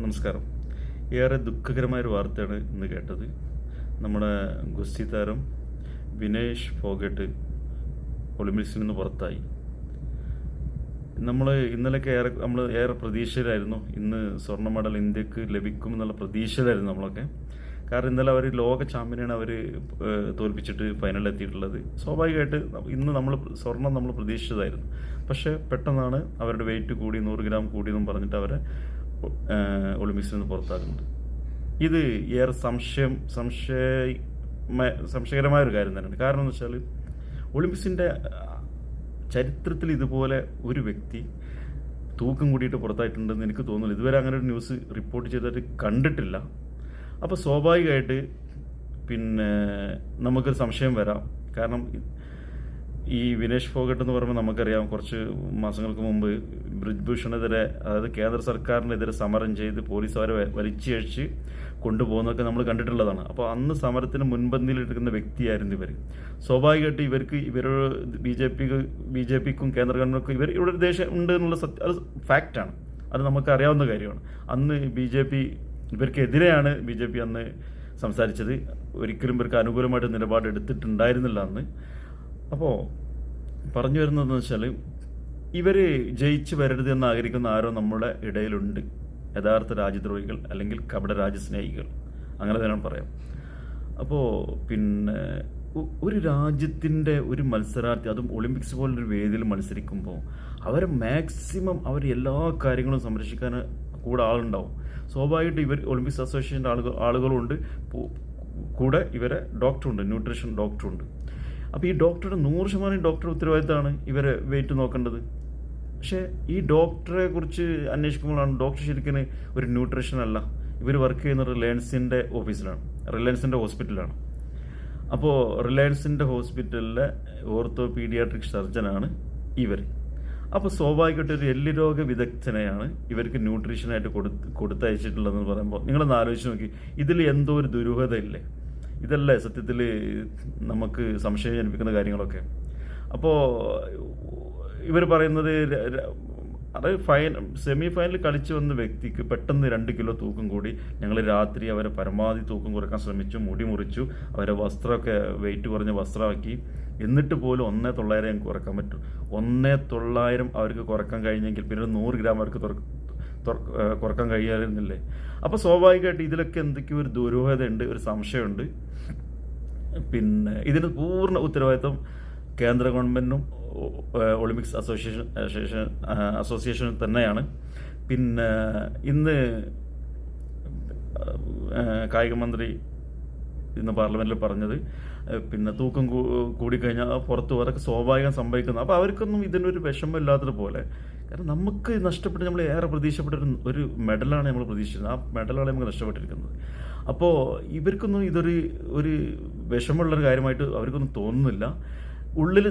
നമസ്കാരം. ഏറെ ദുഃഖകരമായൊരു വാർത്തയാണ് ഇന്ന് കേട്ടത്. നമ്മുടെ ഗുസ്തി താരം വിനേഷ് ഫോഗട്ട് ഒളിമ്പിക്സിൽ നിന്ന് പുറത്തായി. നമ്മൾ ഏറെ പ്രതീക്ഷയിലായിരുന്നു. ഇന്ന് സ്വർണ്ണ മെഡൽ ഇന്ത്യക്ക് ലഭിക്കും എന്നുള്ള പ്രതീക്ഷയിലായിരുന്നു നമ്മളൊക്കെ. കാരണം ഇന്നലെ അവർ ലോക ചാമ്പ്യനെയാണ് അവർ തോൽപ്പിച്ചിട്ട് ഫൈനലിൽ എത്തിയിട്ടുള്ളത്. സ്വാഭാവികമായിട്ട് ഇന്ന് സ്വർണം നമ്മൾ പ്രതീക്ഷിച്ചതായിരുന്നു. പക്ഷേ പെട്ടെന്നാണ് അവരുടെ വെയിറ്റ് കൂടി 100 ഗ്രാം കൂടിയെന്നും പറഞ്ഞിട്ട് അവരെ ഒളിമ്പിക്സിൽ നിന്ന് പുറത്താക്കുന്നത്. ഇത് ഏറെ സംശയകരമായൊരു കാര്യം തന്നെയാണ്. കാരണം എന്ന് വെച്ചാൽ ഒളിമ്പിക്സിൻ്റെ ചരിത്രത്തിൽ ഇതുപോലെ ഒരു വ്യക്തി തൂക്കം കൂടിയിട്ട് പുറത്തായിട്ടുണ്ടെന്ന് എനിക്ക് തോന്നുന്നില്ല. ഇതുവരെ അങ്ങനെ ഒരു ന്യൂസ് റിപ്പോർട്ട് ചെയ്തിട്ട് കണ്ടിട്ടില്ല. അപ്പോൾ സ്വാഭാവികമായിട്ട് നമുക്കൊരു സംശയം വരാം. കാരണം ഈ വിനേഷ് ഫോഗട്ട് എന്ന് പറയുമ്പോൾ നമുക്കറിയാം, കുറച്ച് മാസങ്ങൾക്ക് മുമ്പ് ബ്രിജ്ഭൂഷണെതിരെ, അതായത് കേന്ദ്ര സർക്കാരിനെതിരെ സമരം ചെയ്ത് പോലീസ് അവരെ വലിച്ചഴിച്ച് കൊണ്ടുപോകുന്നതൊക്കെ നമ്മൾ കണ്ടിട്ടുള്ളതാണ്. അപ്പോൾ അന്ന് സമരത്തിന് മുൻപന്തിയിലിരിക്കുന്ന വ്യക്തിയായിരുന്നു ഇവർ. സ്വാഭാവികമായിട്ട് ബി ജെ പിക്കും കേന്ദ്ര ഗവൺമെൻറ്റിനും ഇവിടെ ഒരു ദേഷ്യം ഉണ്ട് എന്നുള്ള അത് ഫാക്റ്റാണ്. അത് നമുക്ക് അറിയാവുന്ന കാര്യമാണ്. അന്ന് ഇവർക്കെതിരെയാണ് ബി ജെ പി അന്ന് സംസാരിച്ചത്. ഒരിക്കലും ഇവർക്ക് അനുകൂലമായിട്ട് നിലപാട് എടുത്തിട്ടുണ്ടായിരുന്നില്ല അന്ന്. അപ്പോൾ പറഞ്ഞു വരുന്നതെന്ന് വെച്ചാൽ, ഇവർ ജയിച്ച് വരരുത് എന്ന് ആഗ്രഹിക്കുന്ന ആരോ നമ്മുടെ ഇടയിലുണ്ട്. യഥാർത്ഥ രാജ്യദ്രോഹികൾ അല്ലെങ്കിൽ കപട രാജ്യസ്നേഹികൾ, അങ്ങനെ തന്നെ പറയാം. അപ്പോൾ ഒരു രാജ്യത്തിൻ്റെ ഒരു മത്സരാർത്ഥി, അതും ഒളിമ്പിക്സ് പോലൊരു വേദിയിൽ മത്സരിക്കുമ്പോൾ അവരെ മാക്സിമം എല്ലാ കാര്യങ്ങളും സംരക്ഷിക്കാൻ കൂടെ ആളുണ്ടാവും. സ്വാഭാവികമായിട്ട് ഒളിമ്പിക്സ് അസോസിയേഷൻ്റെ ആളുകളുണ്ട്, കൂടെ ഇവരെ ഡോക്ടറുണ്ട്, ന്യൂട്രീഷൻ ഡോക്ടറുണ്ട്. അപ്പോൾ ഈ ഡോക്ടറുടെ 100% ഡോക്ടർ ഉത്തരവാദിത്തമാണ് ഇവരെ വെയിറ്റ് നോക്കേണ്ടത്. പക്ഷേ ഈ ഡോക്ടറെ കുറിച്ച് അന്വേഷിക്കുമ്പോഴാണ് ഡോക്ടർ ശരിക്കും ഒരു ന്യൂട്രീഷൻ അല്ല. ഇവർ വർക്ക് ചെയ്യുന്ന റിലയൻസിൻ്റെ ഹോസ്പിറ്റലാണ്. അപ്പോൾ റിലയൻസിൻ്റെ ഹോസ്പിറ്റലിലെ ഓർത്തോപീഡിയാട്രിക് സർജനാണ് ഇവർ. അപ്പോൾ സ്വാഭാവികമായിട്ട് ഒരു എല്ല് രോഗ വിദഗ്ധനെയാണ് ഇവർക്ക് ന്യൂട്രീഷനായിട്ട് കൊടുത്തയച്ചിട്ടുള്ളതെന്ന് പറയുമ്പോൾ നിങ്ങളൊന്ന് ആലോചിച്ച് നോക്കി, ഇതിൽ എന്തോ ഒരു ദുരൂഹതയില്ലേ? ഇതല്ലേ സത്യത്തിൽ നമുക്ക് സംശയം ജനിപ്പിക്കുന്ന കാര്യങ്ങളൊക്കെ. അപ്പോൾ ഇവർ പറയുന്നത്, അത് സെമി ഫൈനലിൽ കളിച്ചു വന്ന വ്യക്തിക്ക് പെട്ടെന്ന് 2 കിലോ തൂക്കം കൂടി. ഞങ്ങൾ രാത്രി അവരെ പരമാവധി തൂക്കം കുറയ്ക്കാൻ ശ്രമിച്ചു, മുടി മുറിച്ചു, അവരെ വസ്ത്രമൊക്കെ വെയിറ്റ് കുറഞ്ഞ വസ്ത്രമാക്കി. എന്നിട്ട് പോലും 1,900 ഞങ്ങൾക്ക് കുറയ്ക്കാൻ പറ്റും. 1,900 അവർക്ക് കുറയ്ക്കാൻ കഴിഞ്ഞെങ്കിൽ പിന്നെ 100 ഗ്രാം അവർക്ക് കുറക്കാൻ കഴിയായിരുന്നില്ലേ? അപ്പോൾ സ്വാഭാവികമായിട്ട് ഇതിലൊക്കെ എന്തൊക്കെയോ ഒരു ദുരൂഹതയുണ്ട്, ഒരു സംശയമുണ്ട്. ഇതിന് പൂർണ്ണ ഉത്തരവാദിത്വം കേന്ദ്ര ഗവൺമെൻറ്റിനും ഒളിമ്പിക്സ് അസോസിയേഷനും തന്നെയാണ്. ഇന്ന് കായിക മന്ത്രി ഇന്ന് പാർലമെൻറ്റിൽ പറഞ്ഞത്, തൂക്കം കൂടിക്കഴിഞ്ഞാൽ പുറത്തു അതൊക്കെ സ്വാഭാവികം സംഭവിക്കുന്നത്. അപ്പോൾ അവർക്കൊന്നും ഇതിനൊരു വിഷമമില്ലാത്തതുപോലെ, കാരണം നമുക്ക് നഷ്ടപ്പെട്ട് നമ്മൾ ഏറെ പ്രതീക്ഷപ്പെട്ട ഒരു മെഡലാണ് നമ്മൾ പ്രതീക്ഷിച്ചത്. ആ മെഡലാണ് നമുക്ക് നഷ്ടപ്പെട്ടിരിക്കുന്നത്. അപ്പോൾ ഇവർക്കൊന്നും ഒരു വിഷമമുള്ളൊരു കാര്യമായിട്ട് അവർക്കൊന്നും തോന്നുന്നില്ല. ഉള്ളിൽ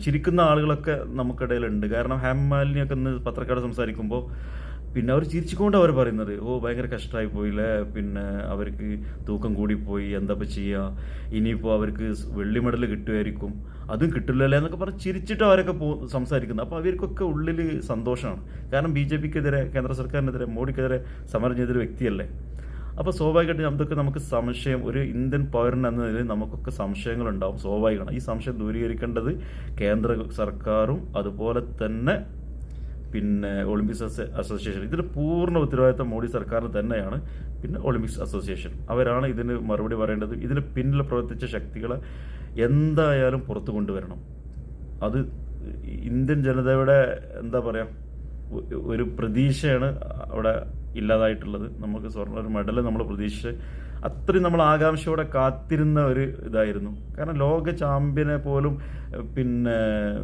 ചിരിക്കുന്ന ആളുകളൊക്കെ നമുക്കിടയിലുണ്ട്. കാരണം ഹേമമാലിനിയൊക്കെ ഇന്ന് പത്രക്കാരോട് സംസാരിക്കുമ്പോൾ അവർ ചിരിച്ചുകൊണ്ട് അവർ പറയുന്നത്, ഭയങ്കര കഷ്ടമായി പോയില്ലേ, അവർക്ക് തൂക്കം കൂടിപ്പോയി, എന്താ ചെയ്യുക, ഇനിയിപ്പോൾ അവർക്ക് വെള്ളി മെഡൽ കിട്ടുമായിരിക്കും, അതും കിട്ടില്ലല്ലേ എന്നൊക്കെ പറഞ്ഞ് ചിരിച്ചിട്ട് അവരൊക്കെ സംസാരിക്കുന്നത്. അപ്പോൾ അവർക്കൊക്കെ ഉള്ളിൽ സന്തോഷമാണ്. കാരണം BJPക്കെതിരെ, കേന്ദ്ര സർക്കാരിനെതിരെ, മോഡിക്കെതിരെ സമരം ചെയ്തൊരു വ്യക്തിയല്ലേ. അപ്പോൾ സ്വാഭാവികമായിട്ട് അതൊക്കെ നമുക്ക് സംശയം, ഒരു ഇന്ത്യൻ പൗരൻ എന്ന നിലയിൽ നമുക്കൊക്കെ സംശയങ്ങളുണ്ടാവും, സ്വാഭാവികമാണ്. ഈ സംശയം ദൂരീകരിക്കേണ്ടത് കേന്ദ്ര സർക്കാരും അതുപോലെ തന്നെ ഒളിമ്പിക്സ് അസോസിയേഷൻ. ഇതിന് പൂർണ്ണ ഉത്തരവാദിത്തം മോഡി സർക്കാരിന് തന്നെയാണ്. ഒളിമ്പിക്സ് അസോസിയേഷൻ അവരാണ് ഇതിന് മറുപടി പറയേണ്ടത്. ഇതിന് പിന്നിൽ പ്രവർത്തിച്ച ശക്തികളെ എന്തായാലും പുറത്തു കൊണ്ടുവരണം. അത് ഇന്ത്യൻ ജനതയുടെ എന്താ പറയുക, ഒരു പ്രതീക്ഷയാണ് അവിടെ ഇല്ലാതായിട്ടുള്ളത്. നമുക്ക് ഒരു മെഡൽ നമ്മൾ പ്രതീക്ഷിച്ച് അത്രയും നമ്മൾ ആകാംക്ഷയോടെ കാത്തിരുന്ന ഒരു ഇതായിരുന്നു. കാരണം ലോക ചാമ്പ്യനെ പോലും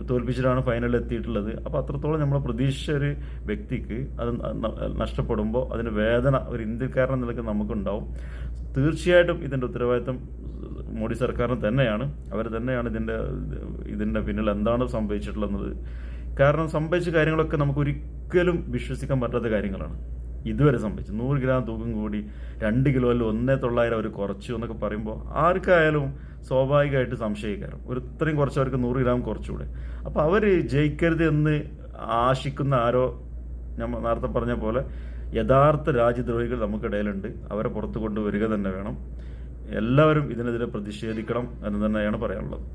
തോൽപ്പിച്ചിട്ടാണ് ഫൈനലിൽ എത്തിയിട്ടുള്ളത്. അപ്പോൾ അത്രത്തോളം നമ്മൾ പ്രതീക്ഷിച്ച ഒരു വ്യക്തിക്ക് അത് നഷ്ടപ്പെടുമ്പോൾ അതിന് വേദന ഒരു ഇന്ത്യക്കാരൻ നിലയ്ക്ക് നമുക്കുണ്ടാവും. തീർച്ചയായിട്ടും ഇതിൻ്റെ ഉത്തരവാദിത്തം മോഡി സർക്കാരിന് തന്നെയാണ്. അവർ തന്നെയാണ് ഇതിൻ്റെ പിന്നിൽ എന്താണ് സംഭവിച്ചിട്ടുള്ളത്. കാരണം സംഭവിച്ച കാര്യങ്ങളൊക്കെ നമുക്ക് ഒരിക്കലും വിശ്വസിക്കാൻ പറ്റാത്ത കാര്യങ്ങളാണ് ഇതുവരെ സംഭവിച്ചു. 100 ഗ്രാം തൂക്കം കൂടി 2 കിലോയിൽ 1,900 അവർ കുറച്ചു എന്നൊക്കെ പറയുമ്പോൾ ആർക്കായാലും സ്വാഭാവികമായിട്ട് സംശയിക്കാറും, ഇത്രയും കുറച്ചവർക്ക് 100 ഗ്രാം കുറച്ചുകൂടെ. അപ്പോൾ അവർ ജയിക്കരുത് എന്ന് ആശിക്കുന്ന ആരോ ഞാൻ നേരത്തെ പറഞ്ഞ പോലെ യഥാർത്ഥ രാജ്യദ്രോഹികൾ നമുക്കിടയിലുണ്ട്. അവരെ പുറത്തു കൊണ്ടുവരിക തന്നെ വേണം. എല്ലാവരും ഇതിനെതിരെ പ്രതിഷേധിക്കണം എന്ന് തന്നെയാണ് പറയാനുള്ളത്.